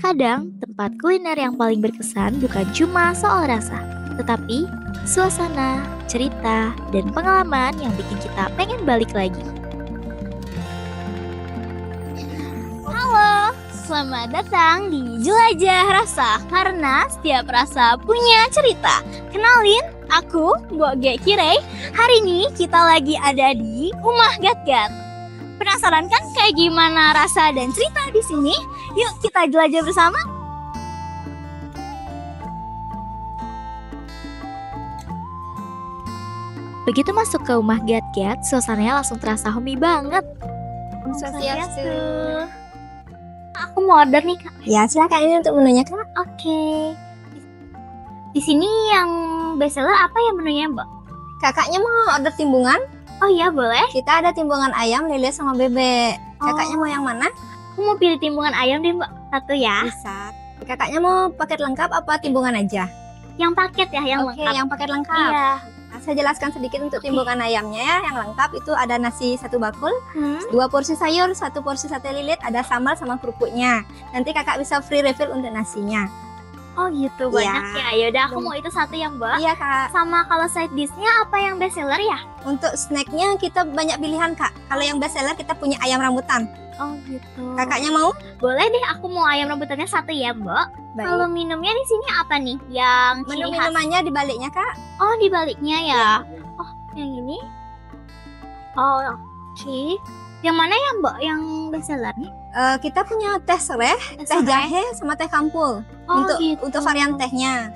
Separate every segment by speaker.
Speaker 1: Terkadang, tempat kuliner yang paling berkesan bukan cuma soal rasa, tetapi suasana, cerita, dan pengalaman yang bikin kita pengen balik lagi.
Speaker 2: Halo, selamat datang di Jelajah Rasa karena setiap rasa punya cerita. Kenalin, aku Mbok Ge Kirei. Hari ini kita lagi ada di Umah Gat-Gat. Penasaran kan kayak gimana rasa dan cerita di sini? Yuk kita jelajah bersama.
Speaker 1: Begitu masuk ke rumah Gat-Gat, suasananya langsung terasa homey banget.
Speaker 2: Swastiastu. Aku mau order nih Kak.
Speaker 3: Ya, silakan ini untuk menunya, Kak.
Speaker 2: Oke. Di sini yang best seller apa ya menunya, Mbak?
Speaker 3: Kakaknya mau order timbungan?
Speaker 2: Oh iya, boleh.
Speaker 3: Kita ada timbungan ayam, lele sama bebek. Kakaknya
Speaker 2: Oh.
Speaker 3: mau yang mana?
Speaker 2: Aku mau pilih timbungan ayam deh, Mbak. Satu ya.
Speaker 3: Bisa. Kakaknya mau paket lengkap apa timbungan aja?
Speaker 2: Yang paket ya, yang
Speaker 3: Oke,
Speaker 2: lengkap.
Speaker 3: yang paket lengkap.
Speaker 2: Iya.
Speaker 3: Nah, saya jelaskan sedikit untuk timbungan ayamnya ya. Yang lengkap itu ada nasi 1 bakul,
Speaker 2: Hmm.
Speaker 3: 2 porsi sayur, 1 porsi sate lilit, ada sambal sama kerupuknya. Nanti kakak bisa free refill untuk nasinya.
Speaker 2: Oh gitu,
Speaker 3: Iya.
Speaker 2: banyak ya. Yaudah, aku mau itu satu ya, Mbak.
Speaker 3: Iya, Kak.
Speaker 2: Sama kalau side dish-nya apa yang best seller ya?
Speaker 3: Untuk snacknya kita banyak pilihan, Kak. Kalau yang best seller kita punya ayam rambutan.
Speaker 2: Oh gitu.
Speaker 3: Kakaknya mau?
Speaker 2: Boleh deh, aku mau ayam rambutannya satu ya, Mbak.
Speaker 3: Baik.
Speaker 2: Kalau minumnya di sini apa nih? Yang
Speaker 3: Menu
Speaker 2: ciri khas?
Speaker 3: minumannya di baliknya, Kak.
Speaker 2: Oh, di baliknya ya. Oh, yang ini. Oh, oke. Yang mana ya, Mbak? Yang best sellernya?
Speaker 3: Kita punya teh sereh, teh jahe, sama teh kampul.
Speaker 2: Oh,
Speaker 3: untuk
Speaker 2: gitu.
Speaker 3: untuk varian tehnya.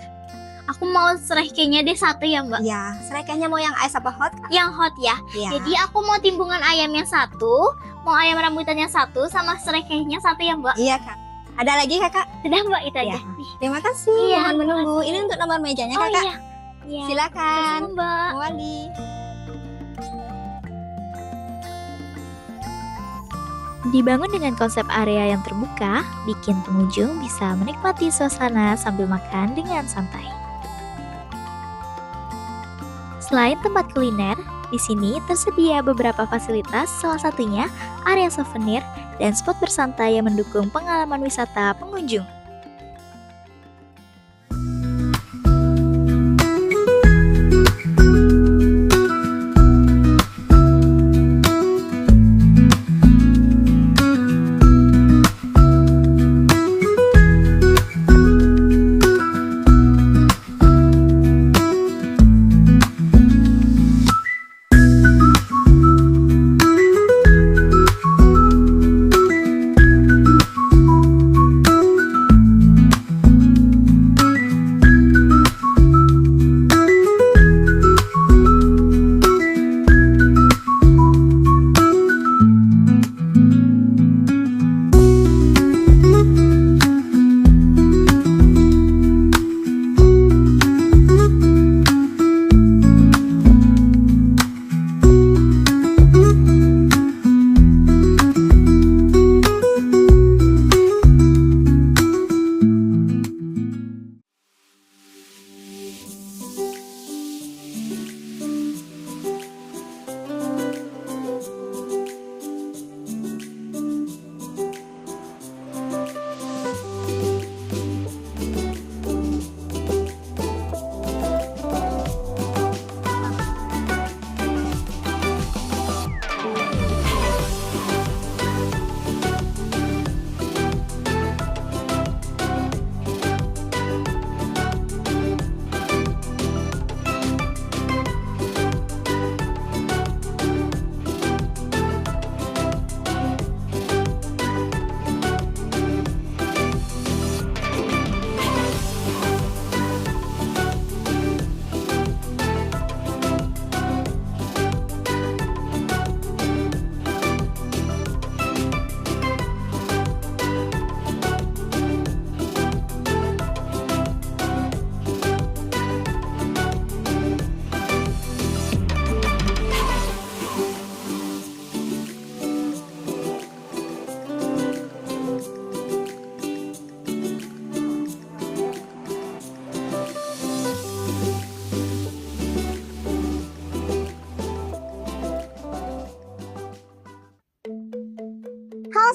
Speaker 2: Aku mau serehkenya deh satu ya, Mbak.
Speaker 3: Ya, serekehnya mau yang ice apa hot, Kak?
Speaker 2: Yang hot ya.
Speaker 3: Ya.
Speaker 2: Jadi aku mau timbungan ayam yang satu, mau ayam rambutannya satu, sama serehkehnya satu ya, Mbak.
Speaker 3: Iya, Kak. Ada lagi, Kakak?
Speaker 2: Sudah, Mbak, itu
Speaker 3: Ya.
Speaker 2: aja. Nih.
Speaker 3: Terima kasih.
Speaker 2: Iya,
Speaker 3: Mohon
Speaker 2: terima
Speaker 3: menunggu.
Speaker 2: kasih.
Speaker 3: Ini untuk nomor mejanya,
Speaker 2: Oh
Speaker 3: Kakak.
Speaker 2: iya. Iya.
Speaker 3: Silakan.
Speaker 2: Sama, Mbak.
Speaker 3: Wali.
Speaker 1: Dibangun dengan konsep area yang terbuka, bikin pengunjung bisa menikmati suasana sambil makan dengan santai. Selain tempat kuliner, di sini tersedia beberapa fasilitas, salah satunya area souvenir dan spot bersantai yang mendukung pengalaman wisata pengunjung.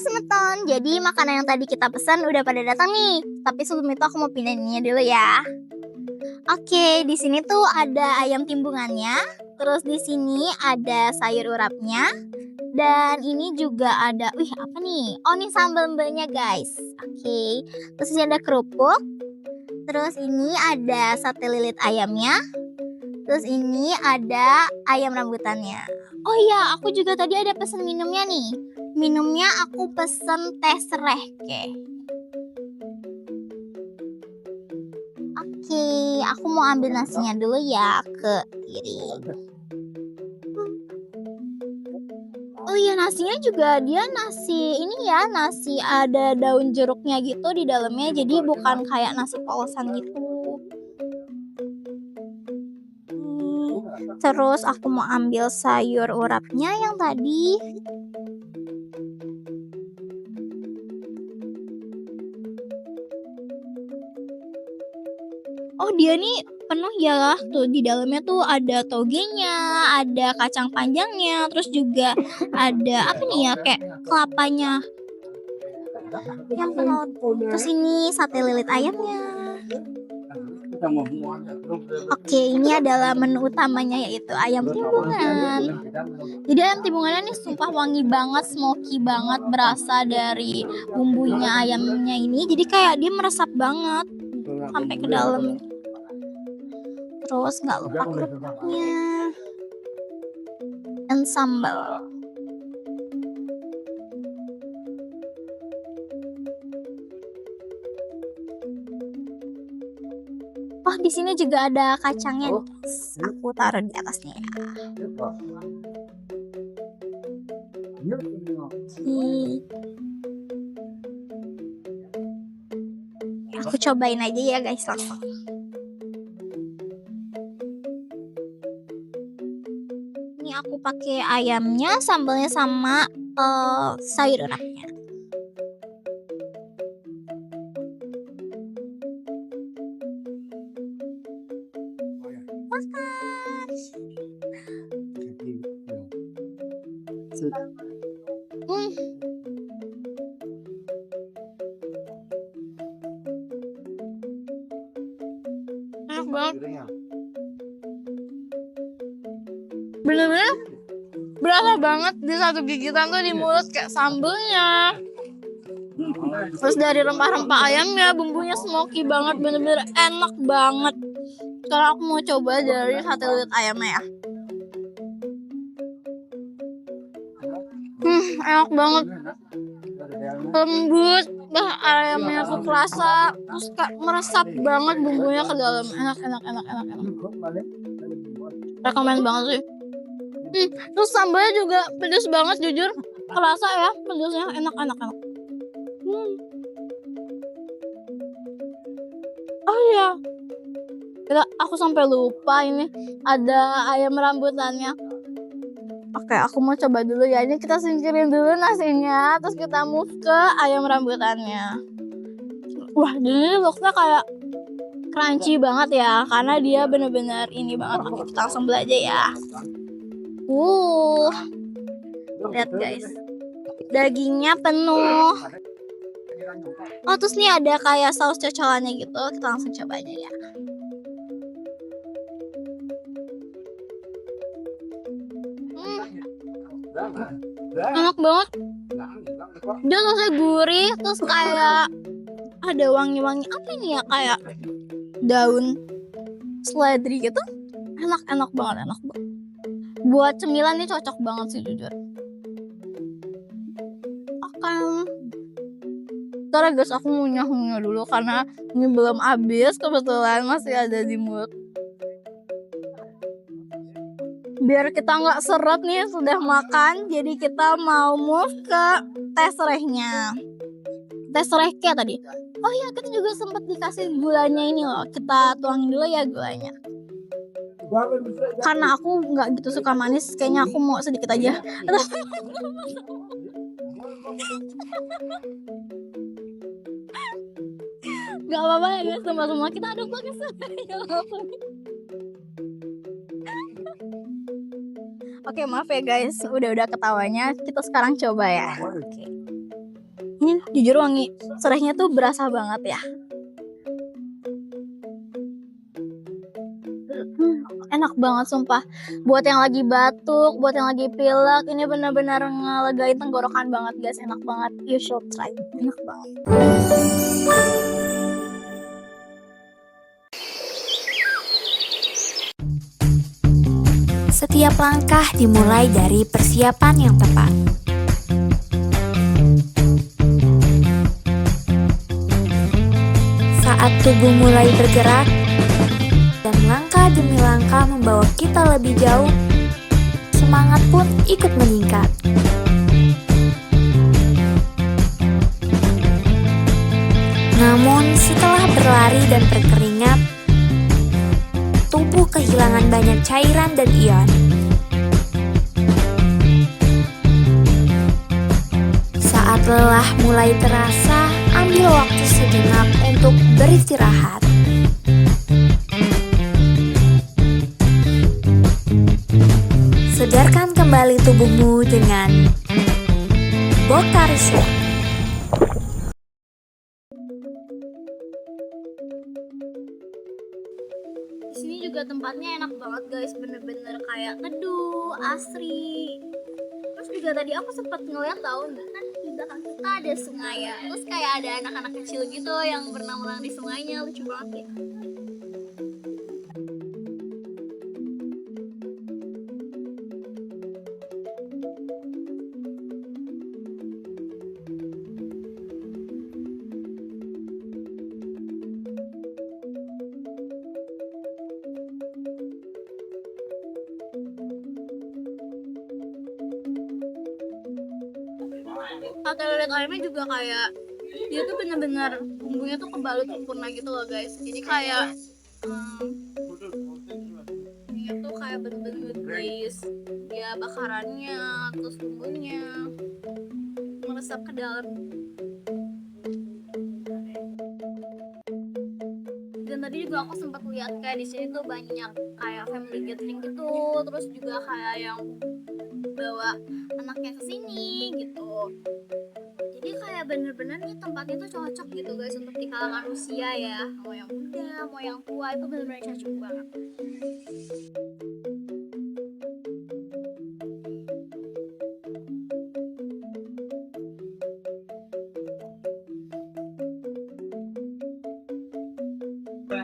Speaker 2: Semeton, jadi makanan yang tadi kita pesan udah pada datang nih. Tapi sebelum itu aku mau pindahinnya dulu ya. Oke, di sini tuh ada ayam timbungannya. Terus di sini ada sayur urapnya. Dan ini juga ada, apa nih? Oh, ini sambal mbaknya guys. Oke, terus ini ada kerupuk. Terus ini ada sate lilit ayamnya. Terus ini ada ayam rambutannya. Oh iya, aku juga tadi ada pesen minumnya nih. Minumnya aku pesen teh serehke. Oke, aku mau ambil nasinya dulu ya ke kiri. Oh iya, nasinya juga dia nasi ini ya, nasi ada daun jeruknya gitu di dalamnya. Jadi bukan kayak nasi polosan gitu. Terus aku mau ambil sayur urapnya yang tadi. Oh, dia nih penuh ya, tuh di dalamnya tuh ada togenya, ada kacang panjangnya, terus juga ada apa nih ya, kayak kelapanya yang penuh. Terus ini sate lilit ayamnya. Oke, ini adalah menu utamanya yaitu ayam timbungan. Jadi ayam timbungannya nih sumpah wangi banget, smoky banget, berasa dari bumbunya ayamnya ini. Jadi kayak dia meresap banget sampai ke dalam. Terus nggak lupa kerupuknya dan sambal. Oh, di sini juga ada kacangnya nih, guys. Aku taruh di atasnya ya. Aku cobain aja ya guys langsung. Ini aku pakai ayamnya, sambalnya sama sayur urapnya. Makan. Enak banget. Bener-bener berasa banget di satu gigitan tuh di mulut, kayak sambelnya. Terus dari rempah-rempah ayamnya, bumbunya smoky banget, bener-bener enak banget. Sekarang aku mau coba dari sate lilit ayamnya ya. Enak banget, lembut, ayamnya tuh kerasa, terus kayak meresap banget bumbunya ke dalam. Enak. Rekomen banget sih. Terus sambalnya juga pedas banget, jujur kerasa ya pedasnya, enak. Oh iya, aku sampai lupa ini ada ayam rambutannya. Oke, aku mau coba dulu ya. Ini kita singkirin dulu nasinya, terus kita move ke ayam rambutannya. Wah, ini looknya kayak crunchy banget ya, karena dia bener-bener ini banget. Oke, kita langsung belajar ya. Lihat guys, dagingnya penuh. Oh, terus nih ada kayak saus cocolannya gitu. Kita langsung coba aja ya. Enak banget. Dia rasanya gurih, terus kayak ada wangi-wangi apa ini ya, kayak daun seledri gitu. Enak banget. Buat cemilan ini cocok banget sih jujur. Oke. Ntar ya guys, aku ngunyah dulu karena ini belum habis, kebetulan masih ada di mulut. Biar kita nggak seret nih sudah makan, jadi kita mau move ke teh serehnya. Teh serehke tadi. Oh iya, kita juga sempat dikasih gulanya ini loh. Kita tuangin dulu ya gulanya. Karena aku nggak gitu suka manis, kayaknya aku mau sedikit aja. Gak apa-apa ya guys, semua kita aduk pakai apa. Oke, maaf ya guys, udah ketawanya. Kita sekarang coba ya. Oke. Ini jujur wangi serehnya tuh berasa banget ya. Enak banget sumpah. Buat yang lagi batuk, buat yang lagi pilek, ini benar-benar ngelegain tenggorokan banget guys. Enak banget. You should try. Enak banget.
Speaker 4: Setiap langkah dimulai dari persiapan yang tepat. Saat tubuh mulai bergerak dan langkah demi langkah membawa kita lebih jauh, semangat pun ikut meningkat. Namun setelah berlari dan berkeringat, tubuh kehilangan banyak cairan dan ion. Saat lelah mulai terasa, ambil waktu sejenak untuk beristirahat. Segarkan kembali tubuhmu dengan Bokariswa.
Speaker 2: Di sini juga tempatnya enak banget guys, bener-bener kayak teduh, asri. Terus juga tadi aku sempat ngeliat tahu kan di belakang kita ada sungai ya. Terus kayak ada anak-anak kecil gitu yang berenang-renang di sungainya, lucu banget ya. Sate lilit ayamnya juga kayak dia tuh bener-bener bumbunya tuh kebalut sempurna gitu loh guys. Jadi kayak dia tuh kayak bener-bener guys, ya bakarannya terus bumbunya meresap ke dalam. Dan tadi juga aku sempat lihat kayak di sini tuh banyak kayak family gathering gitu, terus juga kayak yang bawa anaknya ke sini gitu. Jadi kayak bener-bener nih tempatnya tuh cocok gitu guys untuk di kalangan usia ya, mau yang muda mau yang tua itu bener-bener cocok banget.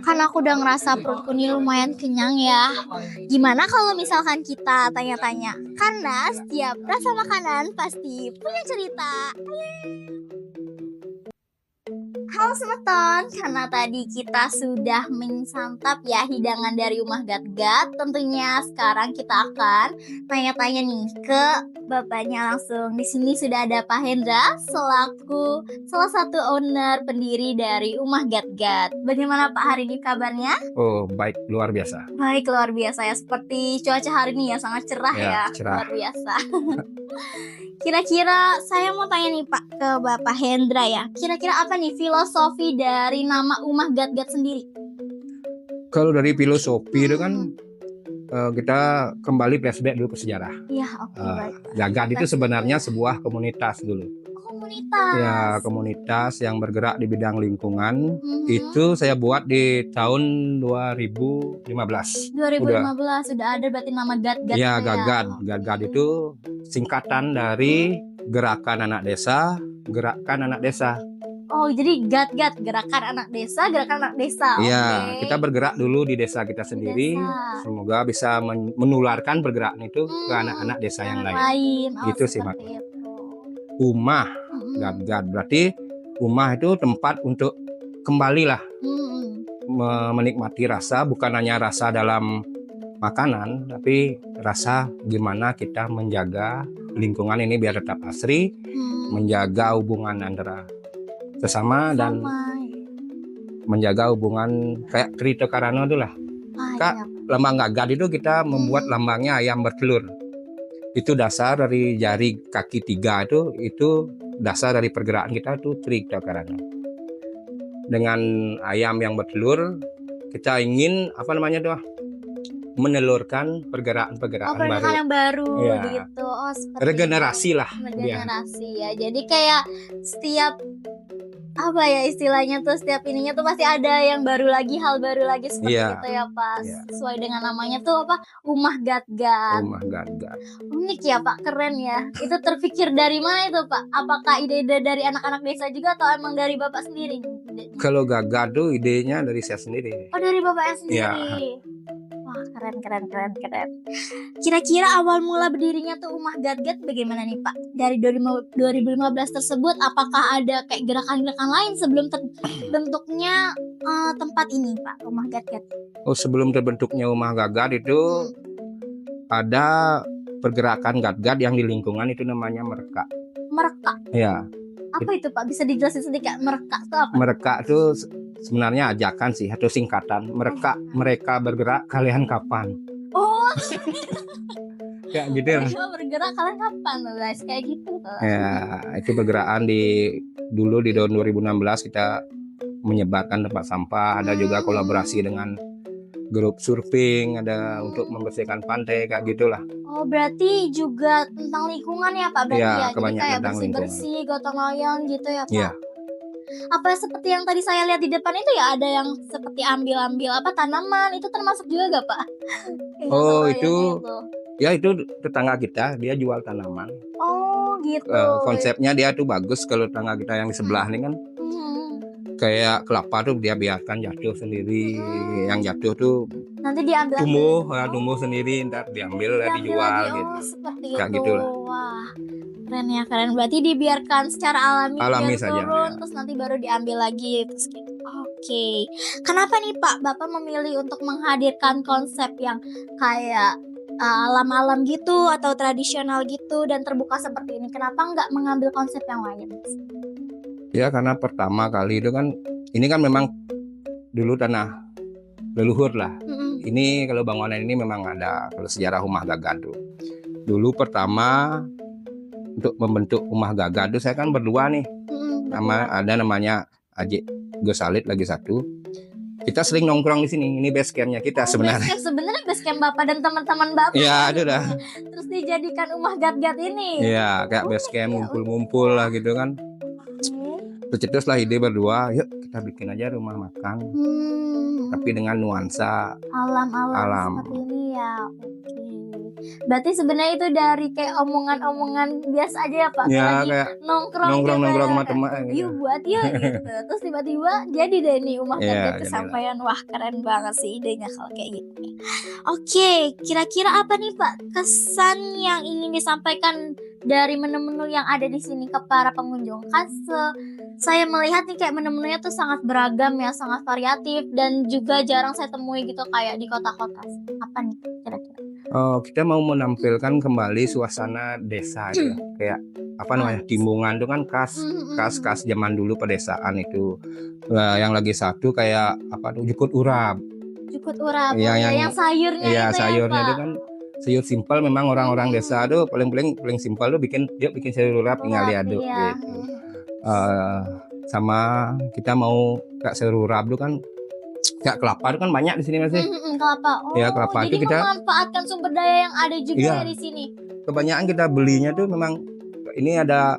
Speaker 2: Kan aku udah ngerasa perutku nih lumayan kenyang ya. Gimana kalau misalkan kita tanya-tanya? Karena setiap rasa makanan pasti punya cerita. Halo Semeton, karena tadi kita sudah menyantap ya hidangan dari Rumah Gat-Gat. Tentunya sekarang kita akan tanya-tanya nih ke bapaknya langsung. Di sini sudah ada Pak Hendra selaku salah satu owner pendiri dari Rumah Gat-Gat. Bagaimana Pak hari ini kabarnya?
Speaker 5: Oh, baik, luar biasa.
Speaker 2: Baik, luar biasa ya. Seperti cuaca hari ini ya, sangat cerah ya.
Speaker 5: Cerah.
Speaker 2: Luar biasa. Kira-kira saya mau tanya nih Pak ke Bapak Hendra ya. Kira-kira apa nih filosofi dari nama Rumah Gat-Gat sendiri?
Speaker 5: Kalau dari filosofi itu kan kita kembali flashback dulu ke sejarah.
Speaker 2: Iya, oke baik.
Speaker 5: Gat-Gat itu sebenarnya sebuah komunitas dulu.
Speaker 2: Komunitas.
Speaker 5: Ya, komunitas yang bergerak di bidang lingkungan.
Speaker 2: Mhm.
Speaker 5: Itu saya buat di tahun 2015.
Speaker 2: 2015 sudah ada berarti nama Gat-Gat.
Speaker 5: Ya, Gat-Gat. Gat-Gat itu singkatan dari Gerakan Anak Desa, Gerakan Anak Desa.
Speaker 2: Oh, jadi Gat-Gat, gerakan anak desa, gerakan anak desa.
Speaker 5: Iya,
Speaker 2: Oke.
Speaker 5: kita bergerak dulu di desa kita sendiri.
Speaker 2: Desa.
Speaker 5: Semoga bisa menularkan pergerakan itu ke anak-anak desa yang lain.
Speaker 2: Oh,
Speaker 5: Gitu sih, Mak.
Speaker 2: seperti itu.
Speaker 5: Rumah
Speaker 2: Mhm.
Speaker 5: Gat-Gat berarti rumah itu tempat untuk kembali lah
Speaker 2: Mhm.
Speaker 5: menikmati rasa, bukan hanya rasa dalam makanan, tapi rasa gimana kita menjaga lingkungan ini biar tetap asri,
Speaker 2: Hmm.
Speaker 5: menjaga hubungan antara sesama dan
Speaker 2: Sama.
Speaker 5: menjaga hubungan kayak Krito Karano itu lah.
Speaker 2: Ah,
Speaker 5: Kak,
Speaker 2: iya.
Speaker 5: lambang Gat-Gat itu kita membuat lambangnya ayam bertelur. Itu dasar dari jari kaki 3 itu dasar dari pergerakan kita itu Krito Karano. Dengan ayam yang bertelur, kita ingin apa namanya tuh? menelurkan pergerakan-pergerakan baru.
Speaker 2: pergerakan yang baru
Speaker 5: Iya.
Speaker 2: gitu. Oh, seperti
Speaker 5: Regenerasi
Speaker 2: itu.
Speaker 5: lah dia.
Speaker 2: Regenerasi ya. Jadi kayak setiap apa ya istilahnya tuh setiap ininya tuh pasti ada yang baru lagi, hal baru lagi seperti
Speaker 5: Iya.
Speaker 2: itu ya Pak.
Speaker 5: Iya.
Speaker 2: Sesuai dengan namanya tuh apa? Umah Gat-Gat.
Speaker 5: Rumah gagak.
Speaker 2: Unik ya Pak, keren ya. Itu terpikir dari mana itu Pak? Apakah ide-ide dari anak-anak desa juga atau emang dari Bapak sendiri? idenya?
Speaker 5: Kalau gagak tuh idenya dari saya sendiri.
Speaker 2: Oh dari Bapaknya sendiri.
Speaker 5: Iya.
Speaker 2: Wah keren. Kira-kira awal mula berdirinya tuh Umah Gat-Gat bagaimana nih Pak? Dari 2015 tersebut apakah ada kayak gerakan-gerakan lain sebelum terbentuknya tempat ini Pak, Umah Gat-Gat?
Speaker 5: Oh, sebelum terbentuknya rumah gagak itu ada pergerakan gagak yang di lingkungan itu namanya mereka.
Speaker 2: Mereka.
Speaker 5: Ya,
Speaker 2: Apa itu Pak? Bisa dijelasin sedikit mereka itu apa?
Speaker 5: mereka itu sebenarnya ajakan sih atau singkatan. Mereka bergerak, kalian kapan?
Speaker 2: Oh,
Speaker 5: Ya gitu lah.
Speaker 2: mereka bergerak kalian kapan tuh guys? Kayak gitu tuh.
Speaker 5: Ya, itu pergerakan dulu di tahun 2016 kita menyebarkan tempat sampah, ada juga kolaborasi dengan grup surfing, ada untuk membersihkan pantai kayak gitulah.
Speaker 2: Oh berarti juga tentang lingkungan ya Pak berarti
Speaker 5: Iya,
Speaker 2: ya? Jadi
Speaker 5: kebanyakan
Speaker 2: kayak
Speaker 5: tentang
Speaker 2: bersih-bersih, gotong royong gitu ya Pak?
Speaker 5: Iya.
Speaker 2: Apa seperti yang tadi saya lihat di depan itu ya ada yang seperti ambil apa tanaman itu termasuk juga gak Pak? Yang
Speaker 5: Oh,
Speaker 2: gotong
Speaker 5: itu
Speaker 2: royongnya
Speaker 5: Ya itu tetangga kita, dia jual tanaman.
Speaker 2: Oh gitu.
Speaker 5: Konsepnya dia tuh bagus. Kalau tetangga kita yang di sebelah nih kan
Speaker 2: Hmm.
Speaker 5: kayak kelapa tuh dia biarkan jatuh sendiri. Yang jatuh tuh
Speaker 2: Nanti diambil
Speaker 5: tumbuh sendiri, ntar diambil lah dijual
Speaker 2: lagi.
Speaker 5: gitu.
Speaker 2: Oh seperti
Speaker 5: Kayak
Speaker 2: itu.
Speaker 5: gitulah.
Speaker 2: Wah keren ya keren. Berarti dibiarkan secara
Speaker 5: Alami
Speaker 2: biar
Speaker 5: saja,
Speaker 2: turun
Speaker 5: ya.
Speaker 2: terus nanti baru diambil lagi terus gitu. Oke. Kenapa nih Pak Bapak memilih untuk menghadirkan konsep yang kayak alam-alam gitu atau tradisional gitu dan terbuka seperti ini? Kenapa nggak mengambil konsep yang lain?
Speaker 5: Ya karena pertama kali itu kan ini kan memang dulu tanah leluhur lah.
Speaker 2: Mm-mm.
Speaker 5: Ini kalau bangunan ini memang ada kalau sejarah rumah gagak tuh. Dulu pertama untuk membentuk rumah gagak tuh saya kan berdua nih.
Speaker 2: Mm-mm.
Speaker 5: Ada namanya Ajik Gosalit lagi satu. Kita sering nongkrong di sini. Ini base campnya kita sebenarnya.
Speaker 2: Sebenarnya base camp Bapak dan teman-teman Bapak.
Speaker 5: Ya, itu dah.
Speaker 2: Terus dijadikan rumah gat-gat ini.
Speaker 5: Iya, kayak base camp ngumpul-ngumpul lah gitu kan. Tercetuslah ide berdua, yuk kita bikin aja rumah makan, tapi dengan nuansa
Speaker 2: Alam seperti ini ya. Oke. Berarti sebenarnya itu dari kayak omongan-omongan biasa aja ya Pak.
Speaker 5: ya
Speaker 2: Lagi
Speaker 5: kayak
Speaker 2: nongkrong
Speaker 5: nongkrong sama
Speaker 2: kayak,
Speaker 5: teman gitu.
Speaker 2: yuk buat yuk gitu. Terus tiba-tiba jadi deh nih rumah
Speaker 5: Iya,
Speaker 2: gat-gat
Speaker 5: jadilah.
Speaker 2: kesampaian. Wah keren banget sih idenya kalau kayak gitu. Oke, kira-kira apa nih Pak kesan yang ingin disampaikan dari menu-menu yang ada di sini ke para pengunjung? Kan saya melihat nih kayak menu-menunya tuh sangat beragam ya, sangat variatif dan juga jarang saya temui gitu kayak di kota-kota. Apa nih kira-kira?
Speaker 5: Oh, kita mau menampilkan kembali suasana desa itu, kayak apa namanya timbungan itu kan khas zaman dulu pedesaan itu. Nah, yang lagi satu kayak apa tuh jukut urap.
Speaker 2: Jukut urap,
Speaker 5: Iya,
Speaker 2: yang sayurnya
Speaker 5: Iya,
Speaker 2: itu
Speaker 5: sayurnya
Speaker 2: ya
Speaker 5: itu
Speaker 2: Pak.
Speaker 5: kan sayur simpel, memang orang-orang desa tuh paling simpel tuh bikin sayur urap tinggal diaduk
Speaker 2: Iya.
Speaker 5: gitu. Sama kita mau kayak sayur urap tuh kan kayak kelapa itu kan banyak di sini masih.
Speaker 2: Kelapa. Oh,
Speaker 5: Ya, kelapa
Speaker 2: jadi
Speaker 5: itu kita-
Speaker 2: memanfaatkan sumber daya yang ada juga
Speaker 5: Iya.
Speaker 2: ya di sini.
Speaker 5: Kebanyakan kita belinya tuh memang ini ada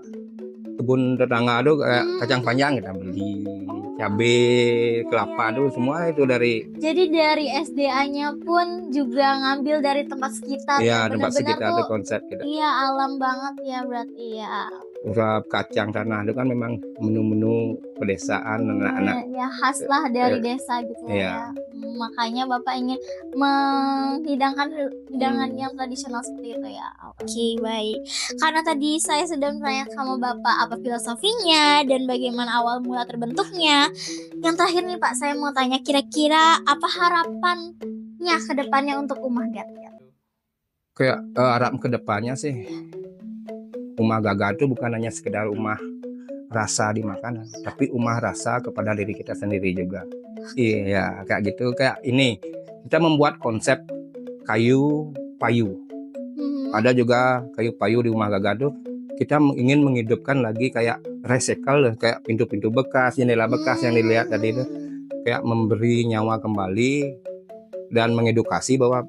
Speaker 5: kebun tetangga tuh kayak kacang panjang kita beli, cabe, kelapa tuh semua itu dari
Speaker 2: Jadi dari SDA-nya pun juga ngambil dari tempat sekitar.
Speaker 5: ya tempat
Speaker 2: Benar-benar
Speaker 5: sekitar
Speaker 2: tuh,
Speaker 5: tuh konsep kita.
Speaker 2: iya alam banget ya berarti ya.
Speaker 5: Urap kacang tanah itu kan memang menu-menu pedesaan anak-anak.
Speaker 2: Ya khas lah dari desa gitu
Speaker 5: Iya.
Speaker 2: ya. Makanya Bapak ingin menghidangkan hidangan yang tradisional seperti itu ya. Oke, baik. Karena tadi saya sudah bertanya sama Bapak apa filosofinya dan bagaimana awal mula terbentuknya. Yang terakhir nih Pak, saya mau tanya kira-kira apa harapannya ke depannya untuk Umah Gat-Gat?
Speaker 5: Kayak harap ke depannya sih rumah gagak itu bukan hanya sekedar rumah rasa di makanan, tapi rumah rasa kepada diri kita sendiri juga. Iya, kayak gitu. Kayak ini kita membuat konsep kayu payu. Ada juga kayu payu di rumah gagak tuh kita ingin menghidupkan lagi kayak recycle, kayak pintu-pintu bekas, jendela bekas yang dilihat tadi itu, kayak memberi nyawa kembali dan mengedukasi bahwa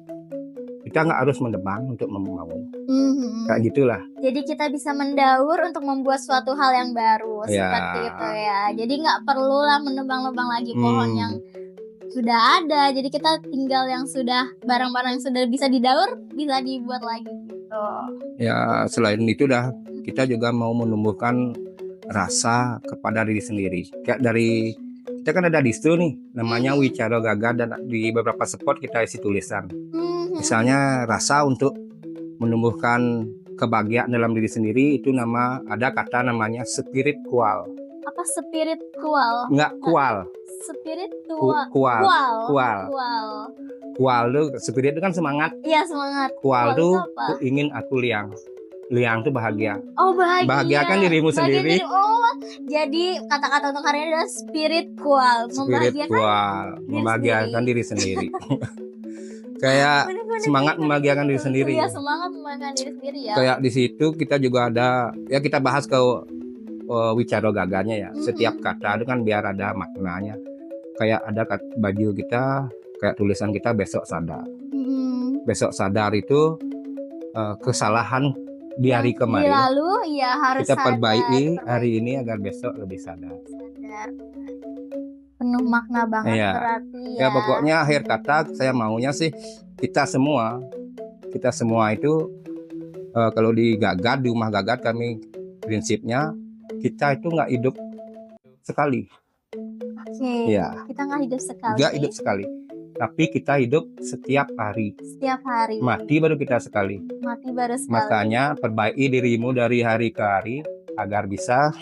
Speaker 5: Kita nggak harus mendebang untuk membangun.
Speaker 2: Mhm.
Speaker 5: Kayak gitulah.
Speaker 2: Jadi kita bisa mendaur untuk membuat suatu hal yang baru
Speaker 5: Ya.
Speaker 2: seperti itu ya. Jadi nggak perlulah menebang-nebang lagi pohon yang sudah ada. Jadi kita tinggal yang sudah barang-barang yang sudah bisa didaur bisa dibuat lagi gitu.
Speaker 5: Ya selain itu kita juga mau menumbuhkan rasa kepada diri sendiri. Kayak dari kita kan ada distro nih, namanya Wicara Gaga, dan di beberapa spot kita isi tulisan. Misalnya rasa untuk menumbuhkan kebahagiaan dalam diri sendiri, itu ada kata namanya spiritual.
Speaker 2: Apa spiritual?
Speaker 5: Enggak, kual.
Speaker 2: Spiritual.
Speaker 5: Kual.
Speaker 2: Kual.
Speaker 5: Kual tuh spirit itu kan semangat.
Speaker 2: Iya, semangat.
Speaker 5: Kual tuh
Speaker 2: itu apa?
Speaker 5: ingin aku liang. Liang tuh bahagia.
Speaker 2: Oh, bahagia.
Speaker 5: Bahagiakan dirimu sendiri.
Speaker 2: Oh, jadi kata-kata untuk hari ini adalah spiritual.
Speaker 5: Spiritual, membahagiakan diri sendiri. Kayak semangat membahagiakan diri sendiri.
Speaker 2: Iya, semangat membahagiakan diri sendiri ya.
Speaker 5: Kayak di situ kita juga ada, ya kita bahas ke Wicara Gaganya ya. Setiap kata itu kan biar ada maknanya. Kayak ada baju kita, kayak tulisan kita besok sadar. Besok sadar itu kesalahan di hari kemarin.
Speaker 2: Lalu ya harus
Speaker 5: Kita
Speaker 2: sadar,
Speaker 5: perbaiki hari ini agar besok lebih sadar.
Speaker 2: Penuh makna banget
Speaker 5: Iya.
Speaker 2: berarti ya.
Speaker 5: Ya pokoknya akhir kata saya maunya sih kita semua itu kalau di Gagat, di rumah Gagat kami prinsipnya kita itu nggak hidup sekali.
Speaker 2: Oke.
Speaker 5: Iya.
Speaker 2: Kita nggak hidup sekali.
Speaker 5: Nggak hidup sekali. Tapi kita hidup setiap hari.
Speaker 2: Setiap hari.
Speaker 5: Mati baru kita sekali.
Speaker 2: Mati baru sekali.
Speaker 5: Makanya perbaiki dirimu dari hari ke hari agar bisa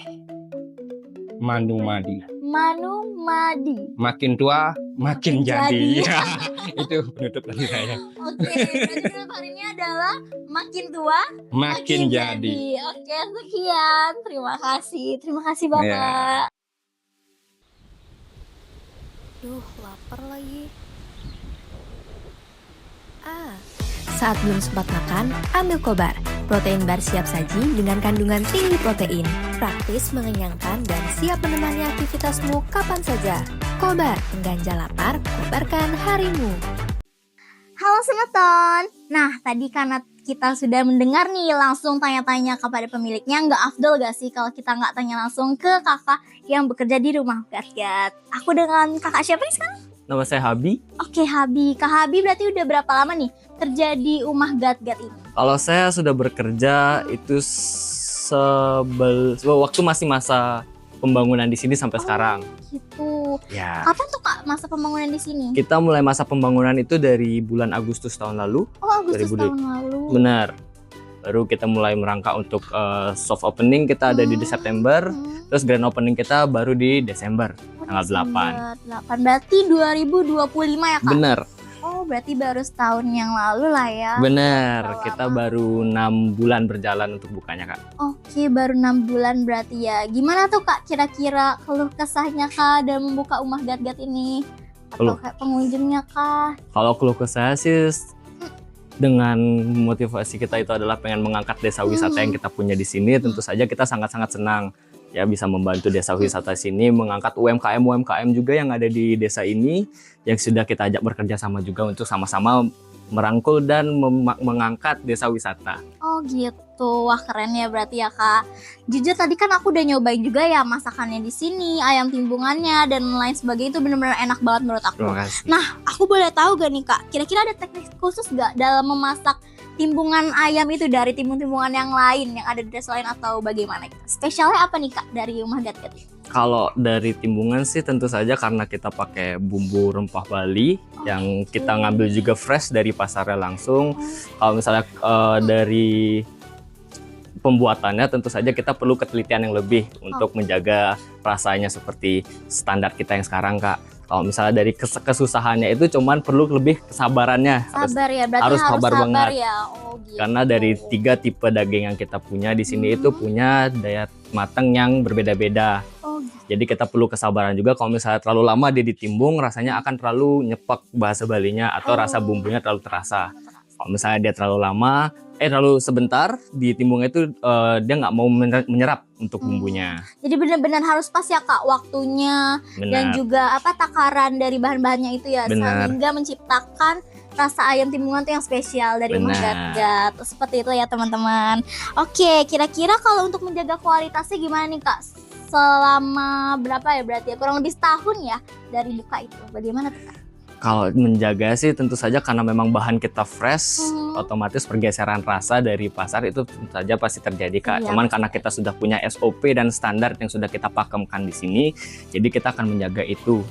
Speaker 5: manumadi.
Speaker 2: Manumadi.
Speaker 5: Makin tua makin
Speaker 2: Jadi.
Speaker 5: jadi. Itu penutup dari saya.
Speaker 2: Oke, jadi penutup hari ini adalah makin tua
Speaker 5: Makin jadi.
Speaker 2: Oke, sekian. Terima kasih. Terima kasih Bapak.
Speaker 5: Ya.
Speaker 4: Duh, lapar lagi. Saat belum sempat makan, ambil Kobar. Protein bar siap saji dengan kandungan tinggi protein. Praktis, mengenyangkan, dan siap menemani aktivitasmu kapan saja. Kobar, pengganja lapar, kobarkan harimu.
Speaker 2: Halo Semeton. Nah, tadi karena kita sudah mendengar nih langsung tanya-tanya kepada pemiliknya, nggak afdol gak sih kalau kita nggak tanya langsung ke kakak yang bekerja di rumah Gat-Gat. Aku dengan kakak siapa nih sekarang?
Speaker 6: Nama saya Habi.
Speaker 2: Oke, Habi. Kak Habi berarti udah berapa lama nih kerja di rumah Gat-Gat ini?
Speaker 6: Kalau saya sudah bekerja itu waktu masih masa pembangunan di sini sampai sekarang.
Speaker 2: Gitu.
Speaker 6: Ya.
Speaker 2: Kapan tuh Kak masa pembangunan di sini?
Speaker 6: Kita mulai masa pembangunan itu dari bulan Agustus tahun lalu.
Speaker 2: Oh, Agustus
Speaker 6: 2000.
Speaker 2: tahun lalu.
Speaker 6: Benar. Baru kita mulai merangkak untuk soft opening kita ada di September. Terus grand opening kita baru di Desember. Tanggal
Speaker 2: 8. Berarti 2025 ya Kak?
Speaker 6: Benar.
Speaker 2: Oh, berarti baru setahun yang lalu lah ya.
Speaker 6: Benar. Kita baru 6 bulan berjalan untuk bukanya, Kak.
Speaker 2: Oke, baru 6 bulan berarti ya. Gimana tuh Kak kira-kira keluh kesahnya Kak dalam membuka rumah Gat-Gat ini? Atau kayak pengunjungnya Kak?
Speaker 6: Kalau keluh kesah sih dengan motivasi kita itu adalah pengen mengangkat desa wisata yang kita punya di sini, tentu saja kita sangat-sangat senang ya bisa membantu desa wisata sini, mengangkat UMKM juga yang ada di desa ini yang sudah kita ajak bekerja sama juga untuk sama-sama merangkul dan mengangkat desa wisata.
Speaker 2: Oh gitu, wah keren ya berarti ya Kak. Jujur tadi kan aku udah nyobain juga ya masakannya di sini, ayam timbungannya dan lain sebagainya, itu benar-benar enak banget menurut aku.
Speaker 6: Terima kasih.
Speaker 2: Nah, aku boleh tahu gak nih Kak, kira-kira ada teknik khusus gak dalam memasak timbungan ayam itu dari timbung-timbungan yang lain yang ada di desa lain atau bagaimana? Spesialnya apa nih Kak dari rumah Gat-Gat?
Speaker 6: Kalau dari timbungan sih tentu saja karena kita pakai bumbu rempah Bali yang kita ngambil juga fresh dari pasarnya langsung. Kalau misalnya dari pembuatannya tentu saja kita perlu ketelitian yang lebih untuk menjaga rasanya seperti standar kita yang sekarang Kak. Kalau misalnya dari kesusahannya itu cuman perlu lebih kesabarannya.
Speaker 2: Sabar ya, berarti harus sabar
Speaker 6: banget.
Speaker 2: ya. Oh, gitu.
Speaker 6: Karena dari 3 tipe daging yang kita punya di sini itu punya daya matang yang berbeda-beda.
Speaker 2: Oh, gitu.
Speaker 6: Jadi kita perlu kesabaran juga. Kalau misalnya terlalu lama dia ditimbung, rasanya akan terlalu nyepek bahasa Balinya atau rasa bumbunya terlalu terasa. Kalau misalnya dia terlalu lama, terlalu sebentar di timbungnya itu dia nggak mau menyerap untuk bumbunya.
Speaker 2: Jadi benar-benar harus pas ya Kak waktunya dan
Speaker 6: Benar.
Speaker 2: juga takaran dari bahan-bahannya itu ya,
Speaker 6: Benar.
Speaker 2: sehingga menciptakan rasa ayam timbungan tuh yang spesial dari Rumah
Speaker 6: Benar.
Speaker 2: Gat-Gat. Seperti itu ya teman-teman. Oke, kira-kira kalau untuk menjaga kualitasnya gimana nih Kak? Selama berapa ya berarti ya? Kurang lebih setahun ya dari buka itu. Bagaimana tuh Kak?
Speaker 6: Kalau menjaga sih tentu saja karena memang bahan kita fresh,
Speaker 2: Hmm.
Speaker 6: otomatis pergeseran rasa dari pasar itu tentu saja pasti terjadi Kak.
Speaker 2: Iya,
Speaker 6: Cuman karena kita sudah punya SOP dan standar yang sudah kita pakemkan di sini, jadi kita akan menjaga itu.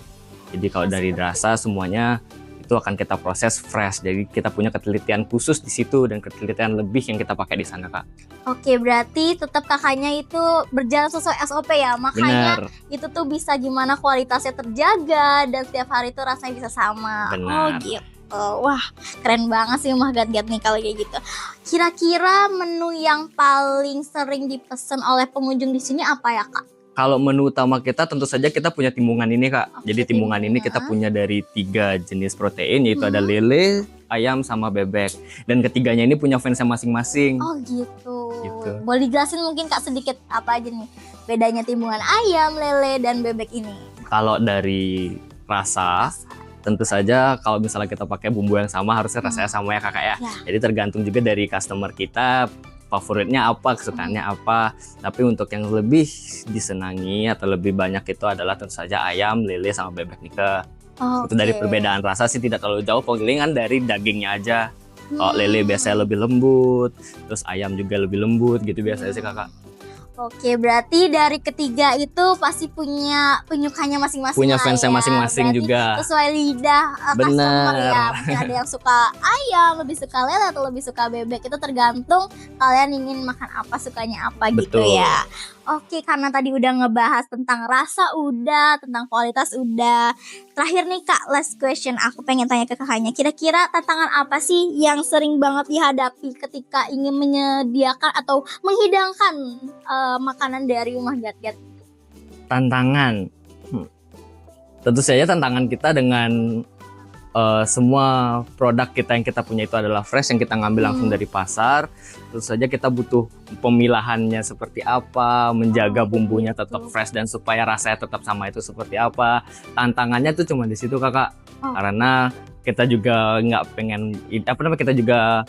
Speaker 6: Jadi kalau dari rasa semuanya itu akan kita proses fresh. Jadi kita punya ketelitian khusus di situ dan ketelitian lebih yang kita pakai di sana Kak.
Speaker 2: Oke, berarti tetap kakaknya itu berjalan sesuai SOP ya. Makanya
Speaker 6: Benar.
Speaker 2: itu tuh bisa gimana kualitasnya terjaga dan setiap hari tuh rasanya bisa sama.
Speaker 6: Benar.
Speaker 2: Oh gitu. Wah, keren banget sih Rumah Gat-Gat nih kalau kayak gitu. Kira-kira menu yang paling sering dipesan oleh pengunjung di sini apa ya Kak?
Speaker 6: Kalau menu utama kita tentu saja kita punya timbungan ini Kak.
Speaker 2: Oke,
Speaker 6: Jadi timbungan ini kita punya dari 3 jenis protein, yaitu ada lele, ayam, sama bebek. Dan ketiganya ini punya fansnya masing-masing.
Speaker 2: Oh gitu.
Speaker 6: Gitu.
Speaker 2: Boleh dijelasin mungkin Kak sedikit apa aja nih bedanya timbungan ayam, lele, dan bebek ini?
Speaker 6: Kalau dari rasa, tentu saja kalau misalnya kita pakai bumbu yang sama harusnya rasanya sama ya Kakak ya.
Speaker 2: Ya.
Speaker 6: Jadi tergantung juga dari customer kita favoritnya apa, kesukaannya apa. Tapi untuk yang lebih disenangi atau lebih banyak itu adalah tentu saja ayam, lele, sama bebek nih Kak. Itu dari perbedaan rasa sih tidak terlalu jauh, palingan dari dagingnya aja. Kalau lele biasanya lebih lembut, terus ayam juga lebih lembut gitu biasanya sih Kakak.
Speaker 2: Oke, berarti dari ketiga itu pasti punya penyukanya masing-masing.
Speaker 6: Punya
Speaker 2: lah
Speaker 6: fansnya
Speaker 2: ya.
Speaker 6: masing-masing
Speaker 2: Berarti
Speaker 6: juga.
Speaker 2: Sesuai lidah customer
Speaker 6: Bener.
Speaker 2: ya. Mungkin ada yang suka ayam, lebih suka lele atau lebih suka bebek. Itu tergantung kalian ingin makan apa, sukanya apa gitu
Speaker 6: Betul.
Speaker 2: ya. Oke, karena tadi udah ngebahas tentang rasa udah, tentang kualitas udah. Terakhir nih Kak, last question. Aku pengen tanya ke kakaknya. Kira-kira tantangan apa sih yang sering banget dihadapi ketika ingin menyediakan atau menghidangkan makanan dari Rumah Gat-Gat?
Speaker 6: Tantangan. Tentu saja tantangan kita dengan semua produk kita yang kita punya itu adalah fresh, yang kita ngambil langsung dari pasar. Tentu saja kita butuh pemilahannya seperti apa, menjaga bumbunya tetap fresh dan supaya rasanya tetap sama itu seperti apa. Tantangannya tuh cuma di situ Kakak. Karena kita juga nggak pengen kita juga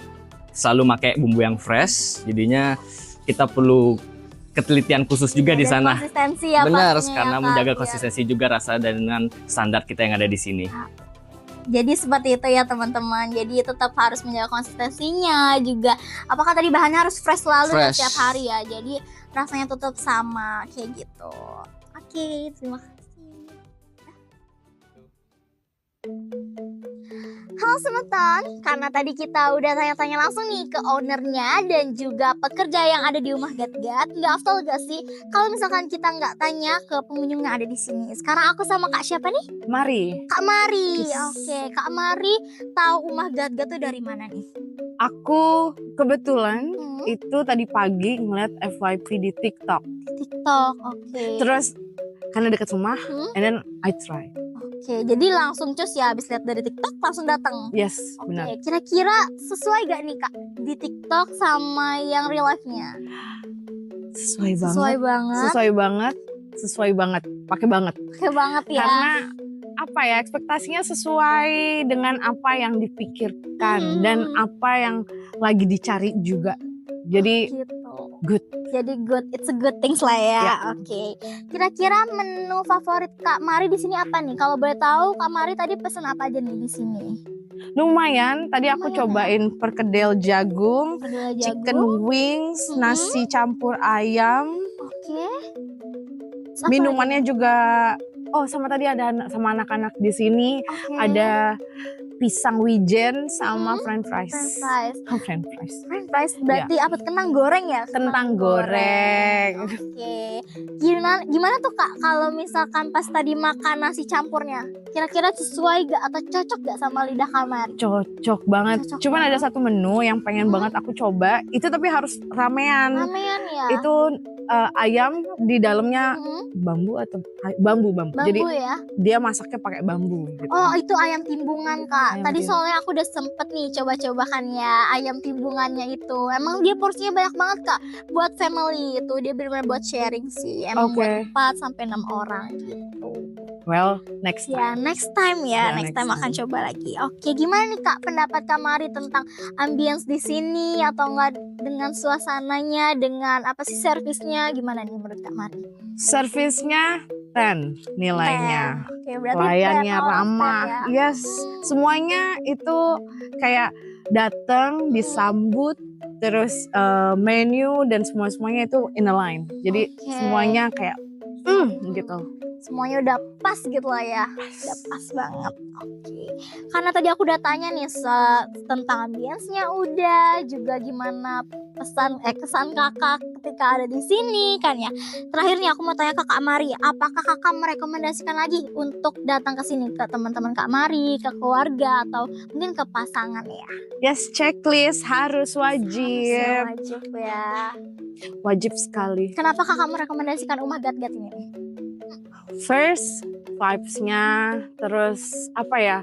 Speaker 6: selalu pakai bumbu yang fresh. Jadinya kita perlu ketelitian khusus juga di
Speaker 2: Dan
Speaker 6: sana.
Speaker 2: konsistensi ya
Speaker 6: Benar,
Speaker 2: pastinya
Speaker 6: karena
Speaker 2: ya, Kak.
Speaker 6: menjaga
Speaker 2: Iya.
Speaker 6: konsistensi juga rasa dengan standar kita yang ada di sini.
Speaker 2: Jadi seperti itu ya teman-teman. Jadi tetap harus menjaga konsistensinya juga. Apakah tadi bahannya harus fresh selalu ya
Speaker 6: Fresh.
Speaker 2: setiap hari ya. Jadi rasanya tetap sama kayak gitu. Oke, terima kasih. Halo Semeton, karena tadi kita udah tanya-tanya langsung nih ke ownernya dan juga pekerja yang ada di Rumah Gat-Gat. Nggak afdol gak sih kalau misalkan kita nggak tanya ke pengunjung yang ada di sini? Sekarang aku sama Kak siapa nih?
Speaker 7: Mari,
Speaker 2: Kak Mari.
Speaker 7: Yes.
Speaker 2: Oke, Kak Mari tahu Rumah Gat-Gat tuh dari mana nih?
Speaker 7: aku kebetulan
Speaker 2: Hmm,
Speaker 7: itu tadi pagi ngeliat FYP di TikTok.
Speaker 2: TikTok. Oke.
Speaker 7: Terus karena dekat rumah,
Speaker 2: Hmm,
Speaker 7: and then I try.
Speaker 2: Oke, jadi langsung cus ya habis lihat dari TikTok langsung datang.
Speaker 7: Yes,
Speaker 2: Oke,
Speaker 7: benar.
Speaker 2: kira-kira sesuai gak nih Kak di TikTok sama yang real life-nya?
Speaker 7: Sesuai
Speaker 2: Sesuai
Speaker 7: banget.
Speaker 2: banget.
Speaker 7: Sesuai banget. Sesuai banget. Pakai banget.
Speaker 2: Oke banget ya.
Speaker 7: Karena apa ya, ekspektasinya sesuai dengan apa yang dipikirkan dan apa yang lagi dicari juga. Jadi
Speaker 2: gitu.
Speaker 7: good.
Speaker 2: Jadi good, it's a good things lah ya.
Speaker 7: Ya.
Speaker 2: Oke. Kira-kira menu favorit Kak Mari di sini apa nih? Kalau boleh tahu Kak Mari tadi pesen apa aja nih di sini?
Speaker 7: Lumayan, tadi aku
Speaker 2: Lumayan,
Speaker 7: cobain perkedel jagung,
Speaker 2: Perkedel
Speaker 7: chicken
Speaker 2: jagung.
Speaker 7: wings,
Speaker 2: Mhm.
Speaker 7: nasi campur ayam.
Speaker 2: Oke. Terus apa
Speaker 7: Minumannya
Speaker 2: lagi?
Speaker 7: juga, oh sama tadi ada sama anak-anak di sini
Speaker 2: Oke.
Speaker 7: ada pisang wijen sama french fries.
Speaker 2: French fries.
Speaker 7: Oh, french fries.
Speaker 2: French fries berarti apa? Kentang goreng ya?
Speaker 7: Kentang goreng.
Speaker 2: Oke. Gimana tuh Kak kalau misalkan pas tadi makan nasi campurnya? Kira-kira sesuai gak atau cocok gak sama lidah Kak Mari?
Speaker 7: Cocok banget.
Speaker 2: Cocok
Speaker 7: Cuman
Speaker 2: banget.
Speaker 7: ada satu menu yang pengen banget aku coba. Itu tapi harus ramean.
Speaker 2: Ramean ya?
Speaker 7: Itu ayam di dalamnya
Speaker 2: Mhm.
Speaker 7: bambu atau bambu.
Speaker 2: Bambu
Speaker 7: Jadi
Speaker 2: ya?
Speaker 7: dia masaknya pakai bambu gitu.
Speaker 2: Oh itu ayam timbungan Kak.
Speaker 7: ayam
Speaker 2: tadi
Speaker 7: timbungan.
Speaker 2: soalnya aku udah sempet nih coba-coba kan ya ayam timbungannya itu. Emang dia porsinya banyak banget Kak. Buat family itu dia benar-benar buat sharing sih. Emang
Speaker 7: Oke.
Speaker 2: buat 4 sampai 6 orang gitu.
Speaker 7: Well, next
Speaker 2: Ya,
Speaker 7: time.
Speaker 2: next time ya.
Speaker 7: Ya,
Speaker 2: Next
Speaker 7: next
Speaker 2: time akan
Speaker 7: time.
Speaker 2: coba lagi. Oke, gimana nih Kak pendapat Kak Mari tentang ambience di sini atau enggak dengan suasananya, dengan apa sih servisnya? Gimana nih menurut Kak Mari?
Speaker 7: Servisnya 10 nilainya.
Speaker 2: Oke, berarti
Speaker 7: Pelayannya
Speaker 2: 10 out of 10
Speaker 7: ramah.
Speaker 2: ya.
Speaker 7: Yes, semuanya itu kayak datang disambut terus menu dan semuanya itu in a line. Jadi
Speaker 2: Oke.
Speaker 7: semuanya kayak gitu.
Speaker 2: Semuanya udah pas gitu lah ya. Udah pas banget. Oke. Karena tadi aku udah tanya nih tentang ambience-nya udah, juga gimana kesan Kakak ketika ada di sini kan ya. Terakhir nih aku mau tanya ke Kak Mari, apakah Kakak merekomendasikan lagi untuk datang ke sini ke teman-teman Kak Mari, ke keluarga atau mungkin ke pasangan ya?
Speaker 7: Yes, checklist harus wajib.
Speaker 2: Wajib ya.
Speaker 7: Wajib sekali.
Speaker 2: Kenapa Kakak merekomendasikan Rumah Gat-Gat ini?
Speaker 7: First, vibes-nya, terus apa ya?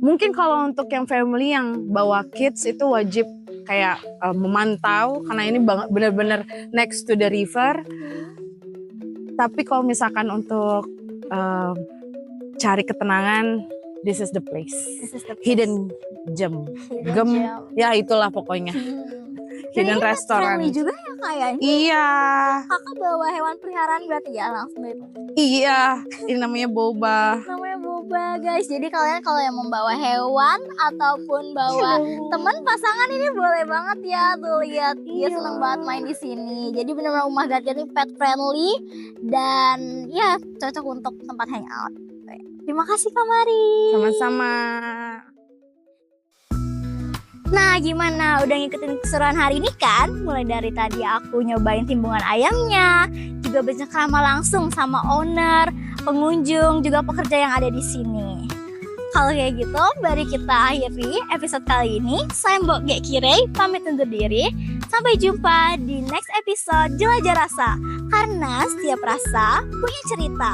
Speaker 7: Mungkin kalau untuk yang family yang bawa kids itu wajib kayak memantau karena ini benar-benar next to the river. Tapi kalau misalkan untuk cari ketenangan, this is the place.
Speaker 2: This is the place.
Speaker 7: Hidden gem. Gem. Ya itulah pokoknya. Hidden
Speaker 2: Ini
Speaker 7: restoran.
Speaker 2: friendly juga ya kayaknya.
Speaker 7: Iya,
Speaker 2: Kakak bawa hewan peliharaan berarti ya langsung itu.
Speaker 7: iya. Ini namanya boba.
Speaker 2: Namanya boba guys. Jadi kalian kalau yang membawa hewan ataupun bawa teman pasangan ini boleh banget ya tuh lihat dia seneng banget main di sini. Jadi benar-benar Rumah Gat-Gat ini pet friendly dan ya cocok untuk tempat hangout. Terima kasih Kak Mari.
Speaker 7: Sama-sama.
Speaker 2: Nah gimana, udah ngikutin keseruan hari ini kan? Mulai dari tadi aku nyobain timbungan ayamnya, juga bercengkrama langsung sama owner, pengunjung, juga pekerja yang ada di sini. Kalau kayak gitu, mari kita akhiri episode kali ini. Saya Mbok Gek Kirei, pamit undur diri. Sampai jumpa di next episode Jelajah Rasa. Karena setiap rasa punya cerita.